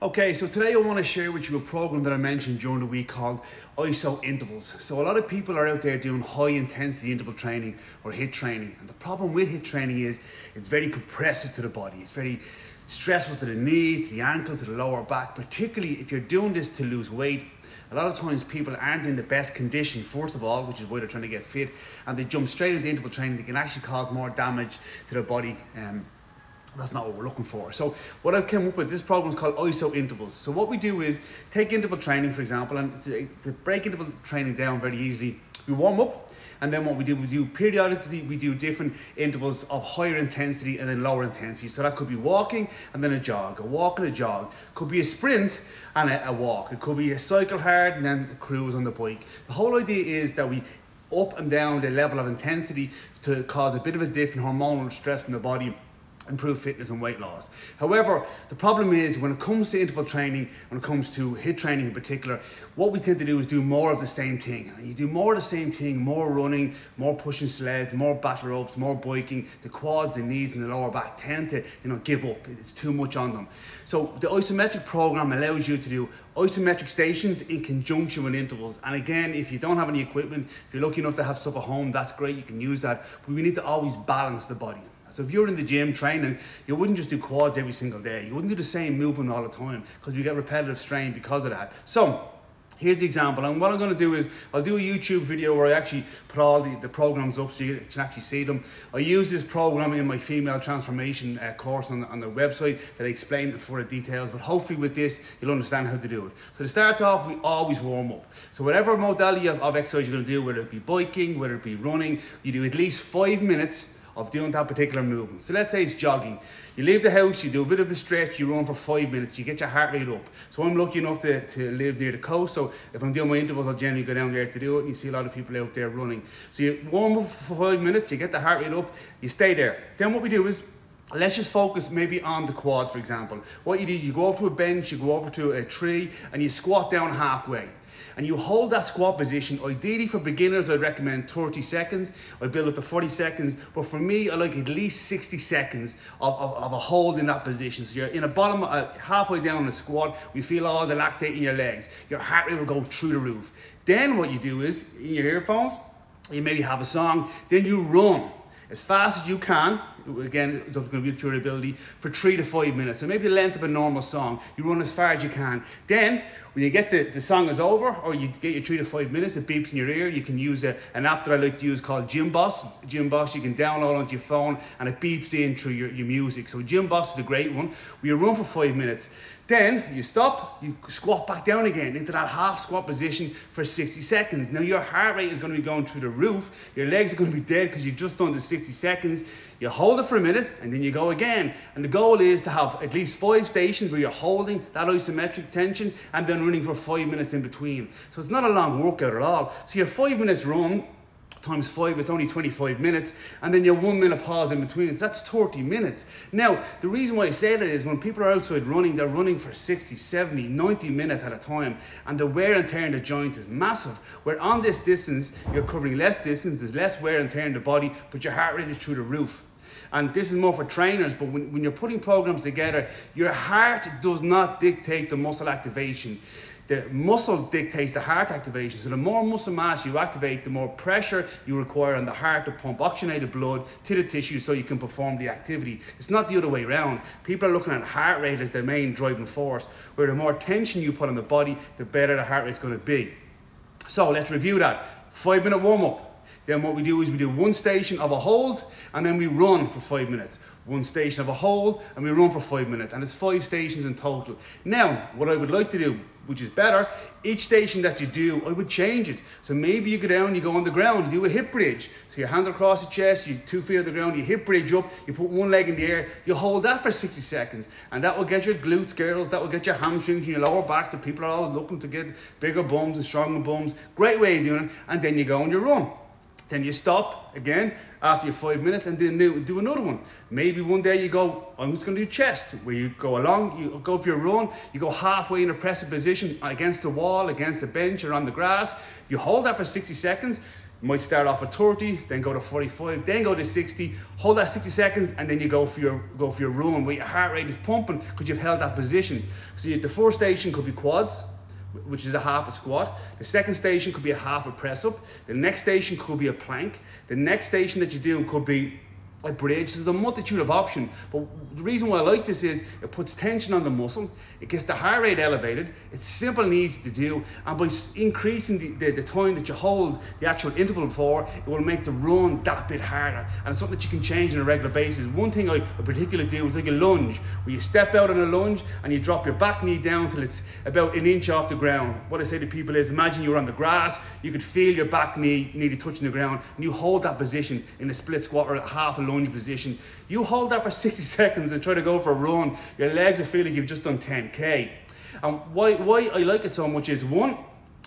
Okay, so today I want to share with you a program that I mentioned during the week called ISO intervals. So a lot of people are out there doing high intensity interval training or HIIT training. And the problem with HIIT training is it's very compressive to the body. It's very stressful to the knee, to the ankle, to the lower back, particularly if you're doing this to lose weight. A lot of times people aren't in the best condition, first of all, which is why they're trying to get fit, and they jump straight into interval training. They can actually cause more damage to their body. That's not what we're looking for. So what I've come up with, this program is called ISO intervals. So what we do is take interval training, for example, and to break interval training down very easily, we warm up, and then what we do periodically, we do different intervals of higher intensity and then lower intensity. So that could be walking and then a jog, a walk and a jog. Could be a sprint and a walk. It could be a cycle hard and then a cruise on the bike. The whole idea is that we up and down the level of intensity to cause a bit of a different hormonal stress in the body, improve fitness and weight loss. However, the problem is when it comes to interval training, when it comes to HIIT training in particular, what we tend to do is do more of the same thing. And you do more of the same thing, more running, more pushing sleds, more battle ropes, more biking, the quads, the knees and the lower back tend to give up. It's too much on them. So the isometric program allows you to do isometric stations in conjunction with intervals. And again, if you don't have any equipment, if you're lucky enough to have stuff at home, that's great, you can use that. But we need to always balance the body. So if you're in the gym training, you wouldn't just do quads every single day. You wouldn't do the same movement all the time because we get repetitive strain because of that. So here's the example. And what I'm going to do is I'll do a YouTube video where I actually put all the programs up so you can actually see them. I use this program in my female transformation course on the website that I explain for the details. But hopefully with this, you'll understand how to do it. So to start off, we always warm up. So whatever modality of exercise you're going to do, whether it be biking, whether it be running, you do at least 5 minutes of doing that particular movement. So let's say it's jogging. You leave the house, you do a bit of a stretch, you run for 5 minutes, you get your heart rate up. So I'm lucky enough to live near the coast, so if I'm doing my intervals, I'll generally go down there to do it, and you see a lot of people out there running. So you warm up for 5 minutes, you get the heart rate up, you stay there. Then what we do is, let's just focus maybe on the quads, for example. What you do is you go over to a bench, you go over to a tree, and you squat down halfway. And you hold that squat position. Ideally for beginners, I'd recommend 30 seconds. I build up to 40 seconds. But for me, I like at least 60 seconds of a hold in that position. So you're in a bottom, halfway down the squat, we feel all the lactate in your legs. Your heart rate will go through the roof. Then what you do is, in your earphones, you maybe have a song, then you run as fast as you can. Again, it's going to be your ability for 3 to 5 minutes. So maybe the length of a normal song. You run as far as you can. Then, when you get the song is over, or you get your 3 to 5 minutes, it beeps in your ear. You can use an app that I like to use called Gym Boss. Gym Boss you can download onto your phone, and it beeps in through your music. So Gym Boss is a great one. You run for 5 minutes. Then you stop, you squat back down again into that half squat position for 60 seconds. Now your heart rate is going to be going through the roof. Your legs are going to be dead because you've just done the 60 seconds. You hold it for a minute and then you go again. And the goal is to have at least 5 stations where you're holding that isometric tension and then running for 5 minutes in between. So it's not a long workout at all. So your 5 minutes run times 5, it's only 25 minutes, and then your 1 minute pause in between, so that's 30 minutes. Now, the reason why I say that is when people are outside running, they're running for 60, 70, 90 minutes at a time, and the wear and tear in the joints is massive. Where on this distance, you're covering less distance, there's less wear and tear in the body, but your heart rate is through the roof. And this is more for trainers, but when you're putting programs together, your heart does not dictate the muscle activation. The muscle dictates the heart activation. So the more muscle mass you activate, the more pressure you require on the heart to pump oxygenated blood to the tissue so you can perform the activity. It's not the other way around. People are looking at heart rate as the main driving force, where the more tension you put on the body, the better the heart rate's going to be. So let's review that. 5 minute warm up. Then what we do is we do 1 station of a hold, and then we run for 5 minutes. 1 station of a hold, and we run for 5 minutes. And it's 5 stations in total. Now, what I would like to do, which is better, each station that you do, I would change it. So maybe you go down, you go on the ground, you do a hip bridge. So your hands are across the chest, you 2 feet on the ground, you hip bridge up, you put 1 leg in the air, you hold that for 60 seconds. And that will get your glutes, girls, that will get your hamstrings and your lower back. The people are all looking to get bigger bums and stronger bums. Great way of doing it. And then you go and you run. Then you stop again after your 5 minutes and then do another one. Maybe one day you go, I'm just going to do chest, where you go along, you go for your run, you go halfway in a pressing position against the wall, against the bench or on the grass. You hold that for 60 seconds, You might start off at 30, then go to 45, then go to 60, hold that 60 seconds, and then you go for your run where your heart rate is pumping because you've held that position. So the first station could be quads, which is a half a squat. The second station could be a half a press up. The next station could be a plank. The next station that you do could be a bridge. So there's a multitude of options, but the reason why I like this is it puts tension on the muscle, it gets the heart rate elevated, it's simple and easy to do, and by increasing the time that you hold the actual interval for, it will make the run that bit harder, and it's something that you can change on a regular basis. One thing I particularly do is like a lunge, where you step out on a lunge and you drop your back knee down till it's about an inch off the ground. What I say to people is, imagine you're on the grass, you could feel your back knee nearly touching the ground, and you hold that position in a split squat or half a lunge position. You hold that for 60 seconds and try to go for a run. Your legs will feel like you've just done 10K. And why I like it so much is, one,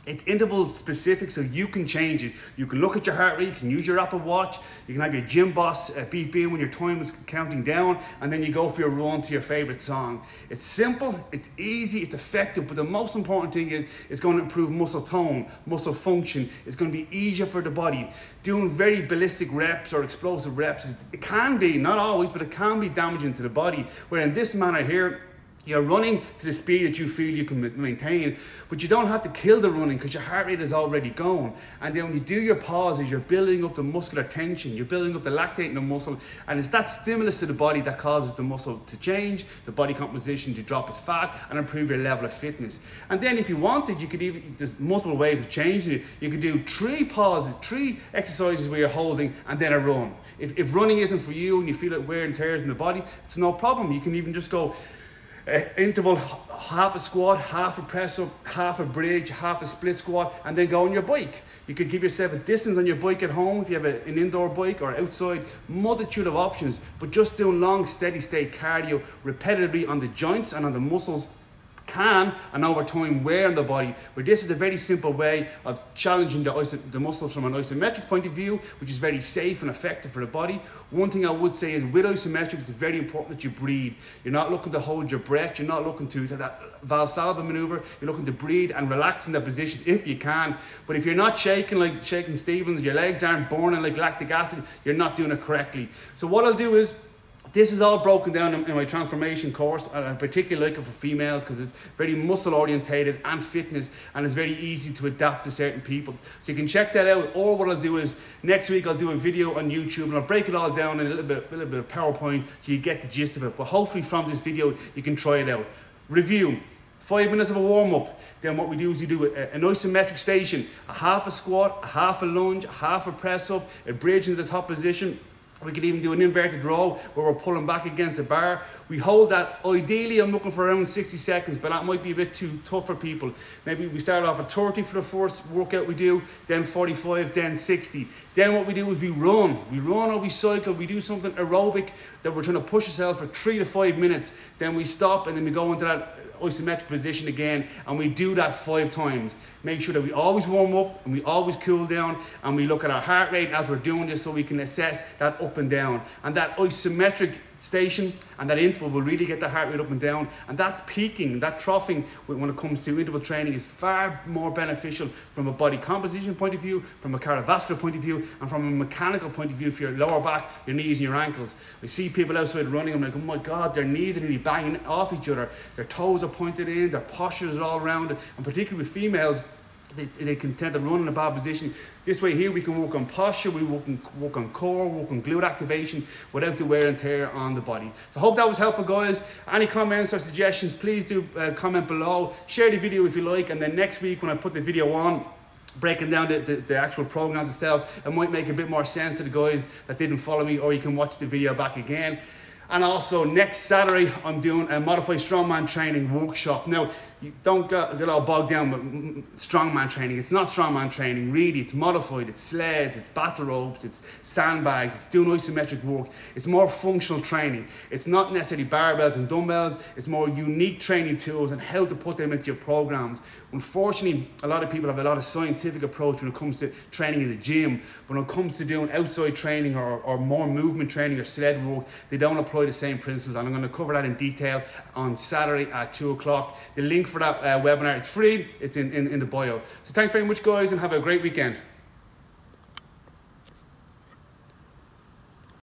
it's interval specific, so you can change it. You can look at your heart rate, you can use your Apple Watch, you can have your gym boss beep in when your time is counting down, and then you go for your run to your favorite song. It's simple, it's easy, it's effective, but the most important thing is it's going to improve muscle tone, muscle function. It's going to be easier for the body. Doing very ballistic reps or explosive reps, it can be, not always, but it can be damaging to the body, where in this manner here, you're running to the speed that you feel you can maintain, but you don't have to kill the running because your heart rate is already going. And then when you do your pauses, you're building up the muscular tension, you're building up the lactate in the muscle, and it's that stimulus to the body that causes the muscle to change, the body composition to drop its fat, and improve your level of fitness. And then if you wanted, you could even, there's multiple ways of changing it. You could do 3 pauses, 3 exercises where you're holding, and then a run. If running isn't for you and you feel like wear and tears in the body, it's no problem. You can even just go interval, half a squat, half a press up, half a bridge, half a split squat, and then go on your bike. You could give yourself a distance on your bike at home if you have an indoor bike or outside, multitude of options, but just doing long steady state cardio repetitively on the joints and on the muscles can, and over time, wear on the body, where this is a very simple way of challenging the muscles from an isometric point of view, which is very safe and effective for the body. One thing I would say is with isometric, it's very important that you breathe. You're not looking to hold your breath, you're not looking to that Valsalva maneuver, you're looking to breathe and relax in that position if you can. But if you're not shaking like shaking Stevens, your legs aren't burning like lactic acid, you're not doing it correctly. So what I'll do is, this is all broken down in my transformation course, and I particularly like it for females because it's very muscle orientated and fitness, and it's very easy to adapt to certain people. So you can check that out, or what I'll do is next week I'll do a video on YouTube and I'll break it all down in a little bit of PowerPoint so you get the gist of it. But hopefully from this video you can try it out. Review. 5 minutes of a warm-up. Then what we do is we do an isometric station, a half a squat, a half a lunge, a half a press up, a bridge into the top position. We could even do an inverted row where we're pulling back against a bar. We hold that, ideally I'm looking for around 60 seconds, but that might be a bit too tough for people. Maybe we start off at 30 for the first workout we do, then 45, then 60. Then what we do is we run or we cycle, we do something aerobic that we're trying to push ourselves for 3 to 5 minutes. Then we stop and then we go into that isometric position again, and we do that 5 times. Make sure that we always warm up and we always cool down, and we look at our heart rate as we're doing this so we can assess that up and down. And that isometric station and that interval will really get the heart rate up and down, and that peaking, that troughing when it comes to interval training is far more beneficial from a body composition point of view, from a cardiovascular point of view, and from a mechanical point of view for your lower back, your knees and your ankles. I see people outside running, I'm like, oh my God, their knees are really banging off each other, their toes are pointed in, their postures are all around it, and particularly with females, they can tend to run in a bad position. This way here we can work on posture, we work on core, work on glute activation without the wear and tear on the body. So I hope that was helpful, guys. Any comments or suggestions, please do comment below. Share the video if you like, and then next week when I put the video on, breaking down the actual program itself, it might make a bit more sense to the guys that didn't follow me, or you can watch the video back again. And also next Saturday, I'm doing a modified strongman training workshop. Now, you don't get all bogged down with strongman training. It's not strongman training, really. It's modified, it's sleds, it's battle ropes, it's sandbags, it's doing isometric work. It's more functional training. It's not necessarily barbells and dumbbells. It's more unique training tools and how to put them into your programs. Unfortunately, a lot of people have a lot of scientific approach when it comes to training in the gym. When it comes to doing outside training or more movement training or sled work, they don't apply the same principles. And I'm going to cover that in detail on Saturday at 2 o'clock. The link for that webinar, it's free, it's in the bio. So thanks very much, guys, and have a great weekend.